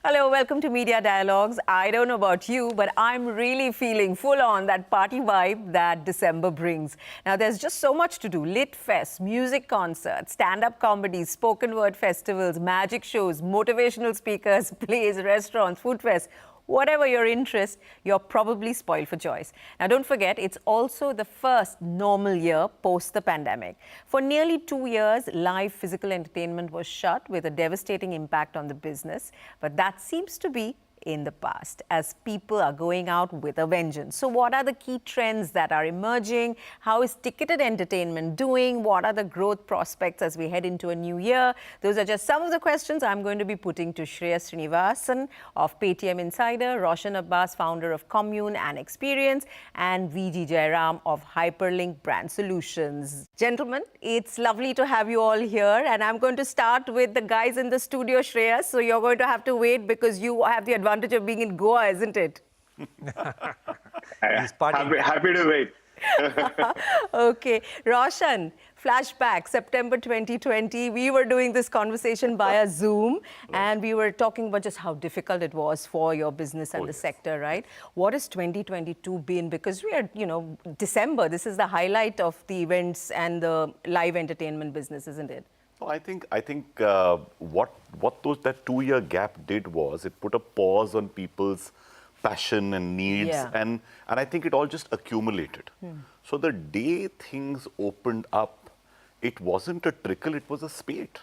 Hello, welcome to Media Dialogues. I don't know about you, but I'm really feeling full on that party vibe that December brings. Now, there's just so much to do. Lit fest, music concerts, stand-up comedy, spoken word festivals, magic shows, motivational speakers, plays, restaurants, food fest. Whatever your interest, you're probably spoiled for choice. Now, don't forget, it's also the first normal year post the pandemic. For nearly 2 years, live physical entertainment was shut with a devastating impact on the business. But that seems to be in the past as people are going out with a vengeance. So what are the key trends that are emerging? How is ticketed entertainment doing? What are the growth prospects as we head into a new year? Those are just some of the questions I'm going to be putting to Shreyas Srinivasan of Paytm Insider, Roshan Abbas, founder of Kommune and Experience, and V.G Jairam of Hyperlink Brand Solutions. Gentlemen, it's lovely to have you all here, and I'm going to start with the guys in the studio, Shreyas. So you're going to have to wait because you have the advantage of being in Goa, isn't it? Happy to wait. Okay. Roshan, flashback, September 2020. We were doing this conversation via Zoom, and we were talking about just how difficult it was for your business and the sector, right? What has 2022 been? Because we are, December, this is the highlight of the events and the live entertainment business, isn't it? So I think what that 2-year gap did was it put a pause on people's passion and needs, and I think it all just accumulated. So the day things opened up, it wasn't a trickle, it was a spate.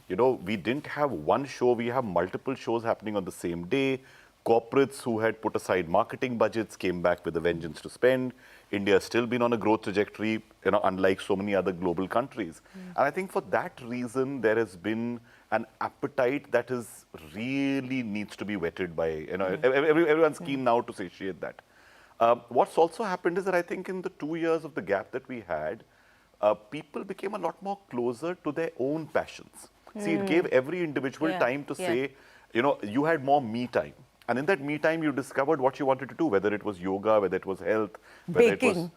We didn't have one show, we have multiple shows happening on the same day. Corporates who had put aside marketing budgets came back with a vengeance to spend. India has still been on a growth trajectory, unlike so many other global countries. And I think for that reason, there has been an appetite that is really needs to be whetted by, everyone's keen now to satiate that. What's also happened is that I think in the 2 years of the gap that we had, people became a lot more closer to their own passions. See, it gave every individual time to say, you had more me time. And in that me time, you discovered what you wanted to do, whether it was yoga, whether it was health, whether it was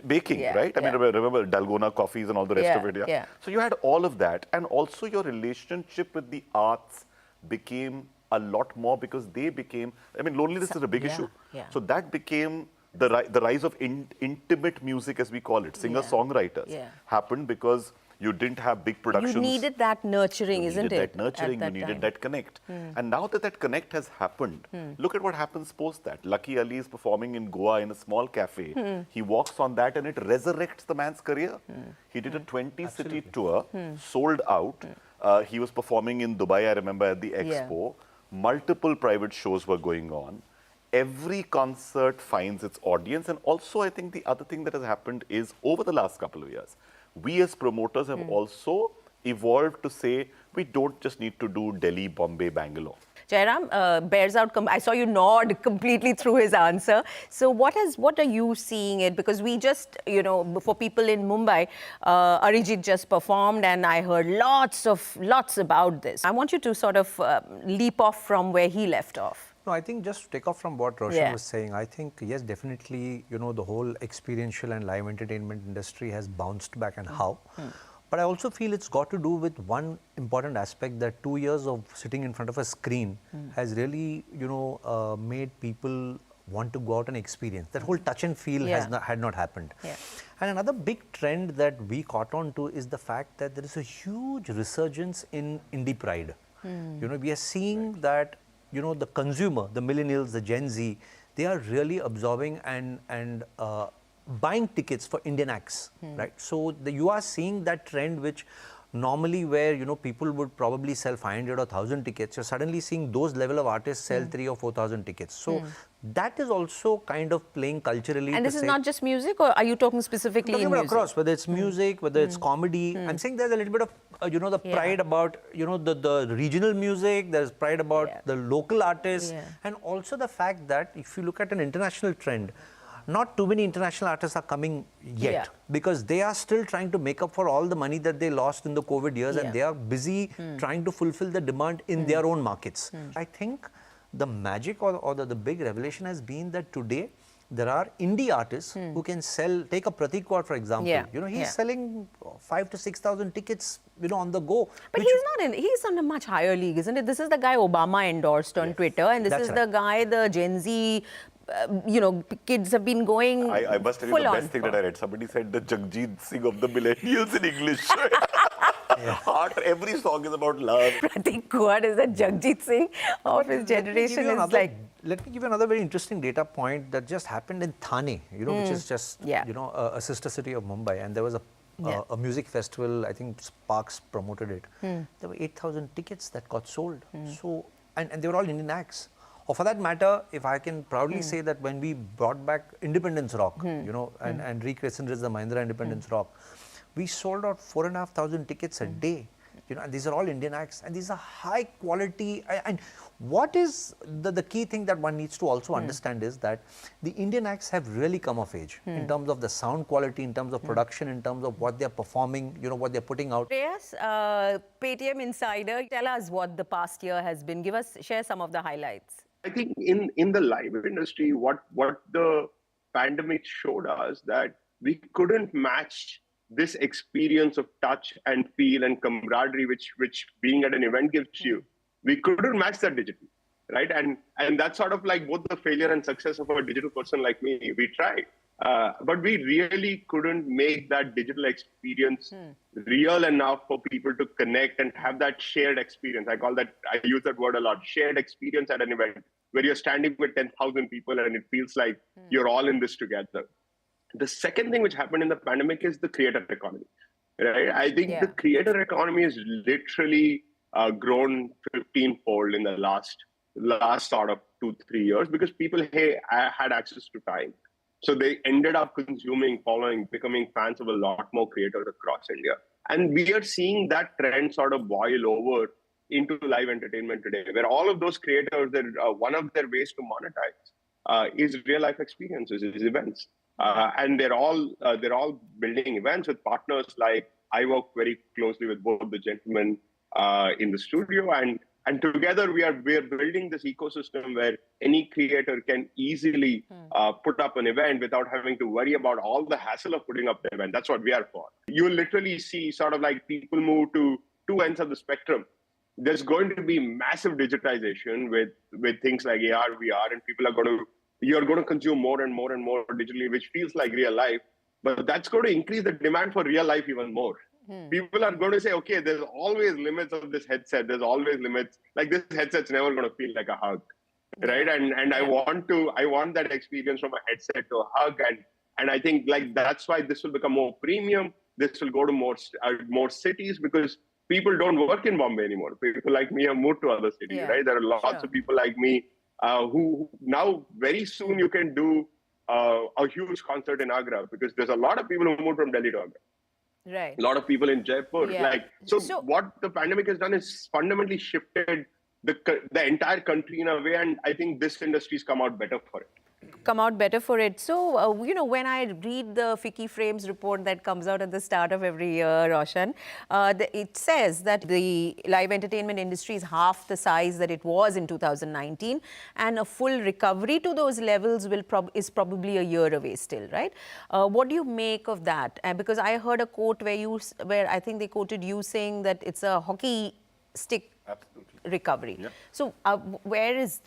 baking, right? I mean, remember Dalgona coffees and all the rest of it, So you had all of that. And also your relationship with the arts became a lot more because they became, loneliness is a big issue. So that became the rise of intimate music, as we call it, singer-songwriters happened because you didn't have big productions. You needed that nurturing, isn't it? You needed that nurturing, you needed that connect. And now that that connect has happened, look at what happens post that. Lucky Ali is performing in Goa in a small cafe. He walks on that and it resurrects the man's career. He did a 20-city tour, sold out. He was performing in Dubai, I remember, at the Expo. Multiple private shows were going on. Every concert finds its audience. And also, I think the other thing that has happened is over the last couple of years, we as promoters have also evolved to say, we don't just need to do Delhi, Bombay, Bangalore. Jairam, bears out. I saw you nod completely through his answer. So what are you seeing it? Because we just, for people in Mumbai, Arijit just performed and I heard lots about this. I want you to sort of leap off from where he left off. No, I think just to take off from what Roshan was saying, I think, yes, definitely, the whole experiential and live entertainment industry has bounced back and how. But I also feel it's got to do with one important aspect that 2 years of sitting in front of a screen has really, made people want to go out and experience. That whole touch and feel had not happened. And another big trend that we caught on to is the fact that there is a huge resurgence in indie pride. We are seeing that the consumer, the millennials, the Gen Z, they are really absorbing and buying tickets for Indian acts, right? So you are seeing that trend which normally where, people would probably sell 500 or 1,000 tickets, you're suddenly seeing those level of artists sell 3,000 or 4,000 tickets. So that is also kind of playing culturally. And this is not just music, or are you talking specifically in music? Across, whether it's music, whether it's comedy. I'm saying there's a little bit of, the pride about, the regional music, there's pride about the local artists, and also the fact that if you look at an international trend, not too many international artists are coming yet because they are still trying to make up for all the money that they lost in the COVID years and they are busy trying to fulfill the demand in their own markets. I think the magic or the big revelation has been that today there are indie artists who can sell, take a Pratik Kaur for example, you know, he's selling 5,000 to 6,000 tickets, you know, on the go. But he's on a much higher league, isn't it? This is the guy Obama endorsed on Twitter, and this is the guy the Gen Z, you know, kids have been going I must tell you the best thing that I read. Somebody said the Jagjit Singh of the millennials in English. Heart, every song is about love. Pratik Kaur is a Jagjit Singh of his generation. Let me give you another very interesting data point that just happened in Thane, you know, which is just, you know, a sister city of Mumbai. And there was a music festival, I think Sparks promoted it. There were 8,000 tickets that got sold. So, and they were all Indian acts. Or for that matter, if I can proudly say that when we brought back Independence Rock, you know, and recrescented the Mahindra Independence Rock, we sold out 4,500 tickets a day. You know, and these are all Indian acts, and these are high quality. And what is the key thing that one needs to also understand is that the Indian acts have really come of age in terms of the sound quality, in terms of production, in terms of what they're performing, you know, what they're putting out. Shreyas, Paytm Insider, tell us what the past year has been. Share some of the highlights. I think in the live industry, what the pandemic showed us that we couldn't match this experience of touch and feel and camaraderie, which being at an event gives you. We couldn't match that digitally, right? And that's sort of like both the failure and success of a digital person like me. We tried, but we really couldn't make that digital experience real enough for people to connect and have that shared experience. I use that word a lot, shared experience at an event where you're standing with 10,000 people and it feels like you're all in this together. The second thing which happened in the pandemic is the creator economy, right? I think the creator economy has literally grown 15-fold in the last sort of 2-3 years because people had access to time. So they ended up consuming, following, becoming fans of a lot more creators across India. And we are seeing that trend sort of boil over into live entertainment today, where all of those creators, one of their ways to monetize is real life experiences, is events. And they're all building events with partners like I work very closely with both the gentlemen in the studio, and together we are building this ecosystem where any creator can easily put up an event without having to worry about all the hassle of putting up the event. That's what we are for. You literally see sort of like people move to two ends of the spectrum. There's going to be massive digitization with things like AR, VR, and you're going to consume more and more and more digitally, which feels like real life. But that's going to increase the demand for real life even more. People are going to say, okay, there's always limits of this headset. There's always limits. Like this headset's never going to feel like a hug, right? And I want that experience from a headset to a hug. And I think like that's why this will become more premium. This will go to more cities because people don't work in Bombay anymore. People like me have moved to other cities, right? There are lots of people like me who now very soon you can do a huge concert in Agra because there's a lot of people who moved from Delhi to Agra. Right. A lot of people in Jaipur. So what the pandemic has done is fundamentally shifted the entire country in a way, and I think this industry's come out better for it. So, you know, when I read the FICCI Frames report that comes out at the start of every year, Roshan, it says that the live entertainment industry is half the size that it was in 2019, and a full recovery to those levels is probably a year away still, right? What do you make of that? Because I heard a quote where I think they quoted you saying that it's a hockey stick recovery. So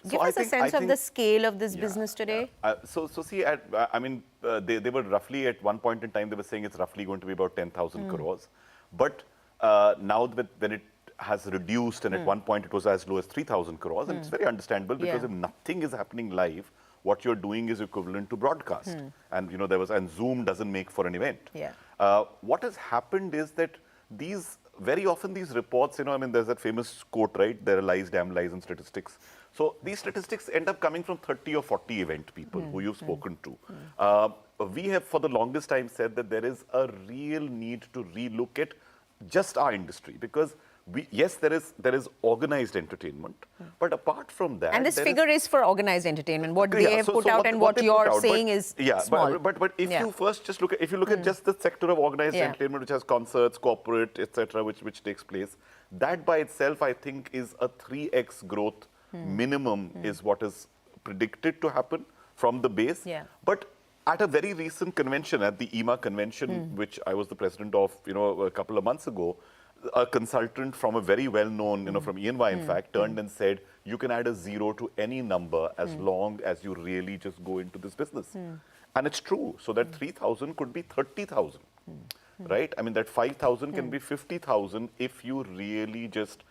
give us a sense of the scale of this business today. So see, they were roughly at one point in time, they were saying it's roughly going to be about 10,000 crores. But now when it has reduced, and at one point it was as low as 3,000 crores, and it's very understandable because if nothing is happening live, what you're doing is equivalent to broadcast. And you know, and Zoom doesn't make for an event. What has happened is that very often these reports, you know, I mean, there's that famous quote, right? There are lies, damn lies, and statistics. So these statistics end up coming from 30 or 40 event people who you've spoken to. We have, for the longest time, said that there is a real need to relook at just our industry because yes, there is organized entertainment, but apart from that, and this figure is for organized entertainment. What they have put out and what you're saying is small. But if you first just look at just the sector of organized entertainment, which has concerts, corporate, etc., which takes place, that by itself, I think, is a 3x growth minimum is what is predicted to happen from the base. Yeah. But at a very recent convention, at the EMA convention, which I was the president of, a couple of months ago, a consultant from a very well-known, from EY, in fact, turned and said, you can add a 0 to any number as long as you really just go into this business. And it's true. So that 3,000 could be 30,000, right? I mean, that 5,000 can be 50,000 if you really just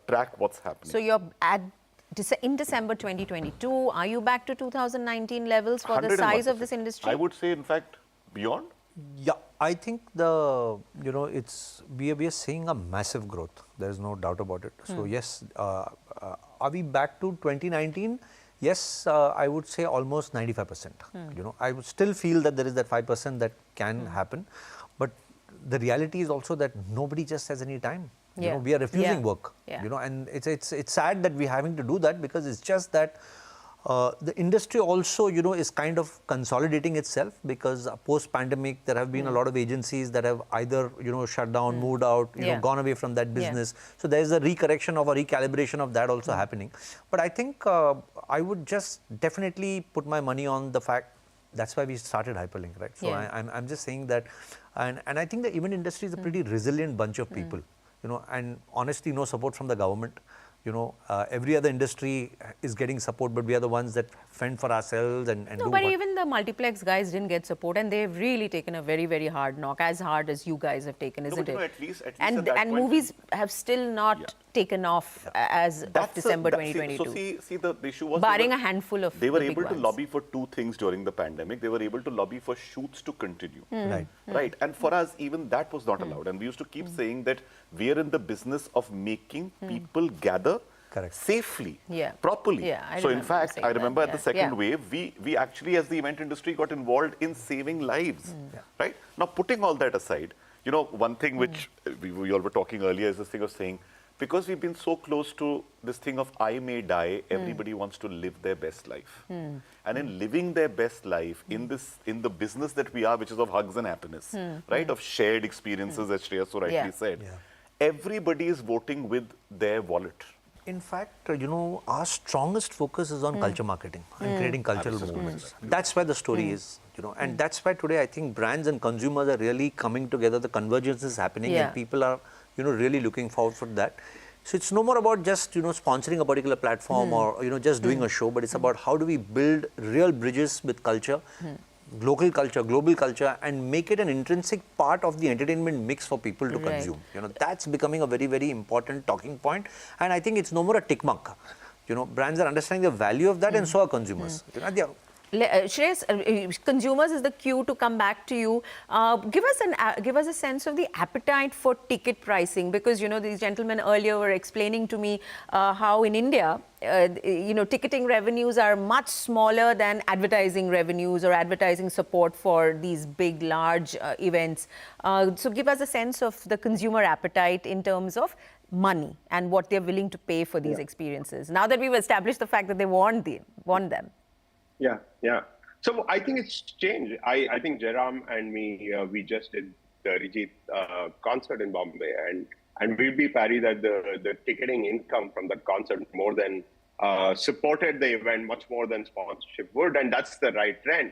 track what's happening. So you're in December 2022, are you back to 2019 levels for the size of this industry? I would say, in fact, beyond. Yeah, I think we are seeing a massive growth. There is no doubt about it. So yes, are we back to 2019? Yes, I would say almost 95%. I would still feel that there is that 5% that can happen, but the reality is also that nobody just has any time. We are refusing work. And it's sad that we're having to do that, because it's just that the industry also, is kind of consolidating itself, because post-pandemic there have been a lot of agencies that have either, shut down, moved out, gone away from that business. So there is a recorrection of a recalibration of that also happening. But I think I would just definitely put my money on the fact that's why we started Hyperlink, right? So I'm just saying that, and I think the event industry is a pretty resilient bunch of people, and honestly, no support from the government. Every other industry is getting support, but we are the ones that fend for ourselves and no, but even the multiplex guys didn't get support, and they've really taken a very, very hard knock, as hard as you guys have taken, isn't it? At least and movies have still not taken off as of December 2022. So see, the issue was barring a handful of they were able to lobby for two things during the pandemic. They were able to lobby for shoots to continue. Right. And for us, even that was not allowed. And we used to keep saying that we are in the business of making people gather safely, properly. So in fact, I remember at the second wave, we actually, as the event industry, got involved in saving lives. Right? Now, putting all that aside, one thing which we all were talking earlier is this thing of saying, because we've been so close to this thing of I may die, everybody wants to live their best life. And in living their best life, in the business that we are, which is of hugs and happiness, right, of shared experiences, as Shreyas so rightly said, everybody is voting with their wallet. In fact, our strongest focus is on culture marketing and creating cultural movements. That's where the story is, and that's why today I think brands and consumers are really coming together. The convergence is happening, and people are, really looking forward for that. So it's no more about just, sponsoring a particular platform or, just doing a show, but it's about how do we build real bridges with culture, local culture, global culture, and make it an intrinsic part of the entertainment mix for people to consume. That's becoming a very, very important talking point. And I think it's no more a tick mark. Brands are understanding the value of that, and so are consumers. Shreyas, consumers is the cue to come back to you. Give us a sense of the appetite for ticket pricing, because these gentlemen earlier were explaining to me how in India, ticketing revenues are much smaller than advertising revenues or advertising support for these big, large events. So give us a sense of the consumer appetite in terms of money and what they're willing to pay for these experiences, now that we've established the fact that they want them. Yeah. So I think it's changed. I think Jairam and me, we just did the Rijit concert in Bombay, and we'd be parry that the ticketing income from that concert more than supported the event much more than sponsorship would, and that's the right trend.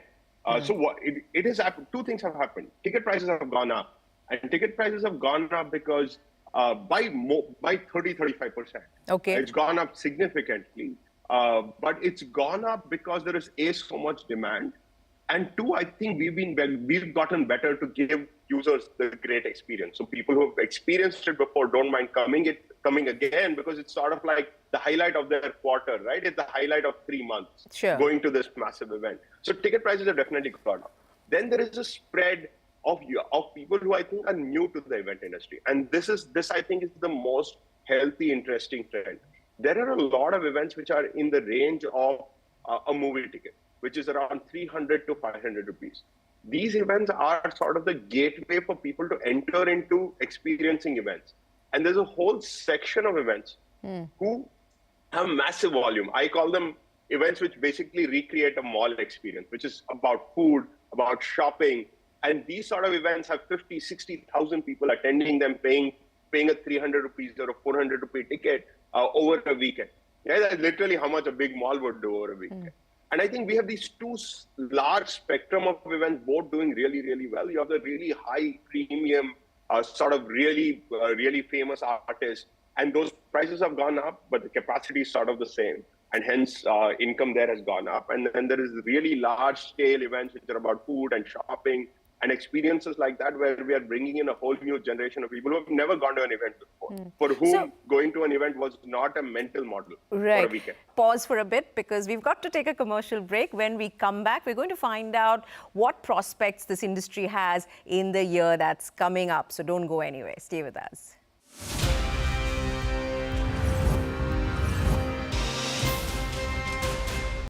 So what it is, two things have happened. Ticket prices have gone up, and ticket prices have gone up because by 30-35%. Okay, it's gone up significantly. But it's gone up because there is so much demand, and two, I think we've gotten better to give users the great experience. So people who have experienced it before don't mind coming again, because it's sort of like the highlight of their quarter, right? It's the highlight of 3 months going to this massive event. So ticket prices have definitely gone up. Then there is a spread of people who I think are new to the event industry, and this I think is the most healthy, interesting trend. There are a lot of events which are in the range of a movie ticket, which is around 300 to 500 rupees. These events are sort of the gateway for people to enter into experiencing events. And there's a whole section of events who have massive volume. I call them events which basically recreate a mall experience, which is about food, about shopping. And these sort of events have 50, 60,000 people attending them, paying a 300 rupees or a 400 rupee ticket over a weekend. Yeah, that's literally how much a big mall would do over a weekend. And I think we have these two large spectrum of events, both doing really, really well. You have the really high premium, sort of really, really famous artists, and those prices have gone up, but the capacity is sort of the same. And hence, income there has gone up. And then there is really large scale events which are about food and shopping and experiences like that, where we are bringing in a whole new generation of people who have never gone to an event before, for whom going to an event was not a mental model for a weekend. Pause for a bit because we've got to take a commercial break. When we come back, we're going to find out what prospects this industry has in the year that's coming up. So don't go anywhere. Stay with us.